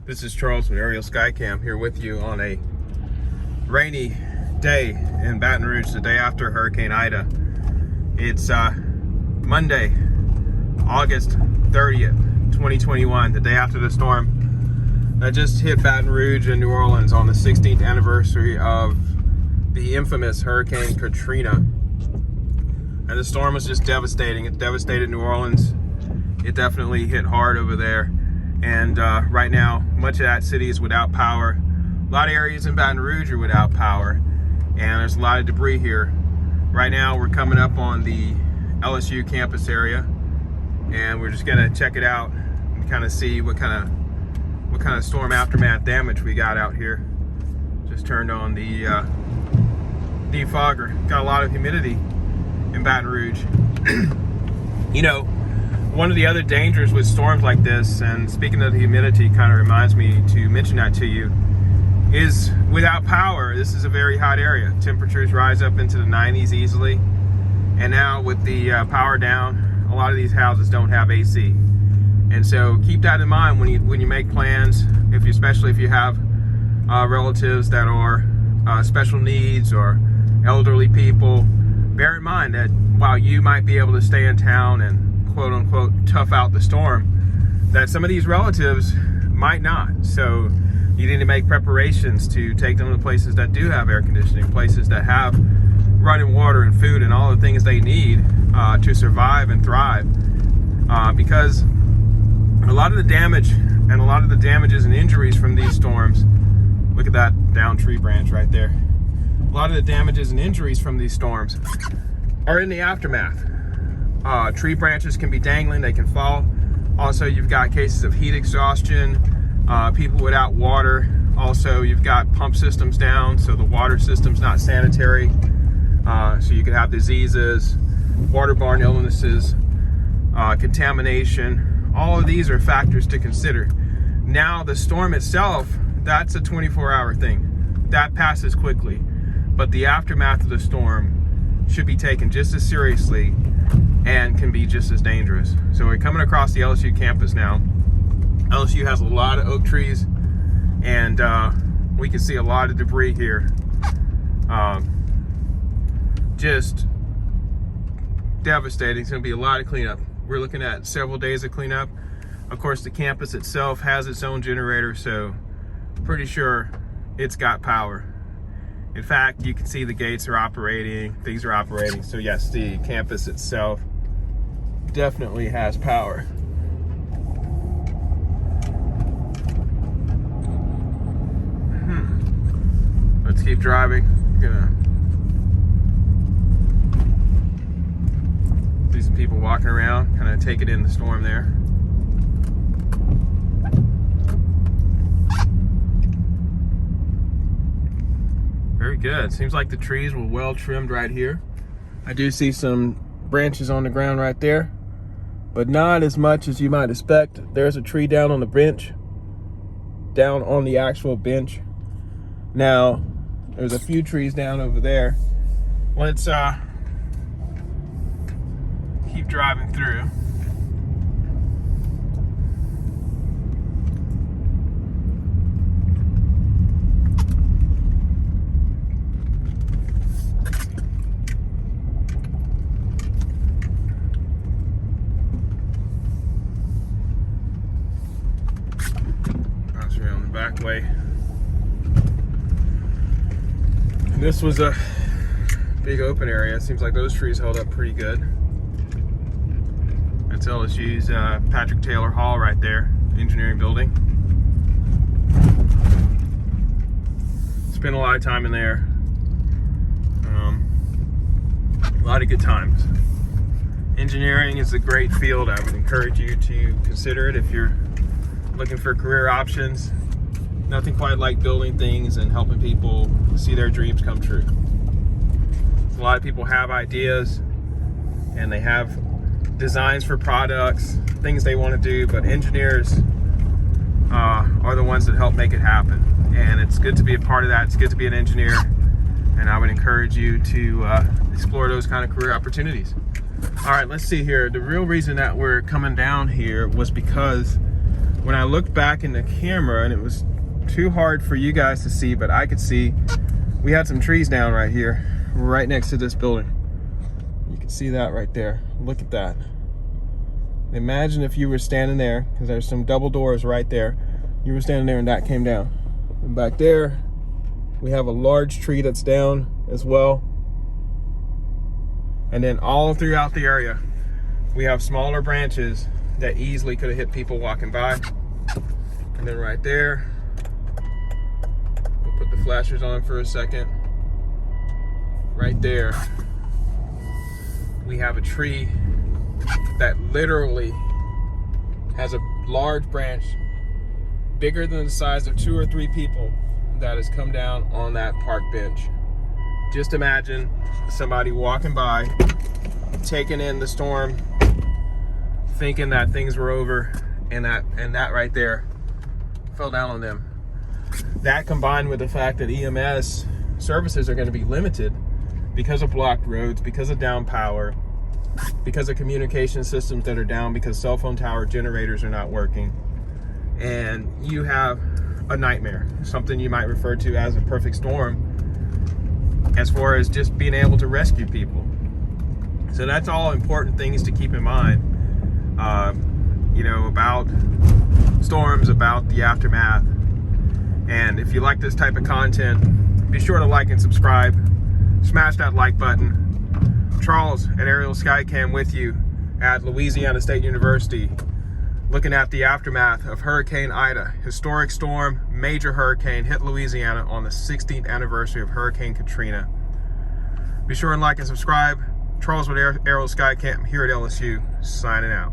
This is Charles with Aerial Skycam here with you on a rainy day in Baton Rouge, the day after Hurricane Ida. It's Monday, August 30th, 2021, the day after the storm that just hit Baton Rouge and New Orleans on the 16th anniversary of the infamous Hurricane Katrina. And the storm was just devastating. It devastated New Orleans. It definitely hit hard over there. And right now, much of that city is without power. A lot of areas in Baton Rouge are without power. And there's a lot of debris here. Right now, we're coming up on the LSU campus area. And we're just gonna check it out and kind of see what kind of storm aftermath damage we got out here. Just turned on the defogger. Got a lot of humidity in Baton Rouge. You know, one of the other dangers with storms like this, and speaking of the humidity, kind of reminds me to mention that to you, is without power, this is a very hot area. Temperatures rise up into the 90s easily. And now with the power down, a lot of these houses don't have AC. And so keep that in mind when you make plans, especially if you have relatives that are special needs or elderly people. Bear in mind that while you might be able to stay in town and quote unquote tough out the storm, that some of these relatives might not. So you need to make preparations to take them to places that do have air conditioning, places that have running water and food and all the things they need to survive and thrive. Because a lot of the damage and a lot of the damages and injuries from these storms, look at that down tree branch right there. A lot of the damages and injuries from these storms are in the aftermath. Tree branches can be dangling, they can fall. Also, you've got cases of heat exhaustion, people without water. Also, you've got pump systems down, so the water system's not sanitary. So you could have diseases, waterborne illnesses, contamination. All of these are factors to consider. Now, the storm itself, that's a 24-hour thing. That passes quickly. But the aftermath of the storm should be taken just as seriously and can be just as dangerous. So we're coming across the LSU campus now. LSU has a lot of oak trees, and we can see a lot of debris here. Just devastating. It's gonna be a lot of cleanup. We're looking at several days of cleanup. Of course, the campus itself has its own generator, so pretty sure it's got power. In fact, you can see the gates are operating, things are operating. So yes, the campus itself definitely has power. Let's keep driving. We're gonna see some people walking around, kind of take it in the storm there. Very good. Seems like the trees were well trimmed right here. I do see some branches on the ground right there, but not as much as you might expect. There's a tree down on the bench, down on the actual bench. Now, there's a few trees down over there. Let's keep driving through. Around the back way. This was a big open area. It seems like those trees held up pretty good. That's LSU's Patrick Taylor Hall right there, engineering building. Spent a lot of time in there. A lot of good times. Engineering is a great field. I would encourage you to consider it if you're looking for career options. Nothing quite like building things and helping people see their dreams come true. A lot of people have ideas and they have designs for products, things they want to do, but engineers are the ones that help make it happen. And it's good to be a part of that. It's good to be an engineer. And I would encourage you to explore those kind of career opportunities. All right, let's see here. The real reason that we're coming down here was because when I looked back in the camera, and it was too hard for you guys to see, but I could see, we had some trees down right here, right next to this building. You can see that right there. Look at that. Imagine if you were standing there, because there's some double doors right there. You were standing there and that came down. And back there, we have a large tree that's down as well. And then all throughout the area, we have smaller branches that easily could have hit people walking by. And then right there, we'll put the flashers on for a second. Right there, we have a tree that literally has a large branch bigger than the size of 2 or 3 people that has come down on that park bench. Just imagine somebody walking by, taking in the storm, thinking that things were over, and that right there fell down on them. That combined with the fact that EMS services are going to be limited because of blocked roads, because of down power, because of communication systems that are down, because cell phone tower generators are not working, and you have a nightmare, something you might refer to as a perfect storm, as far as just being able to rescue people. So that's all important things to keep in mind, about storms, about the aftermath. And if you like this type of content, be sure to like and subscribe. Smash that like button. Charles at Aerial Skycam with you at Louisiana State University, looking at the aftermath of Hurricane Ida. Historic storm, major hurricane hit Louisiana on the 16th anniversary of Hurricane Katrina. Be sure and like and subscribe. Charles with Aerial Skycam here at LSU, signing out.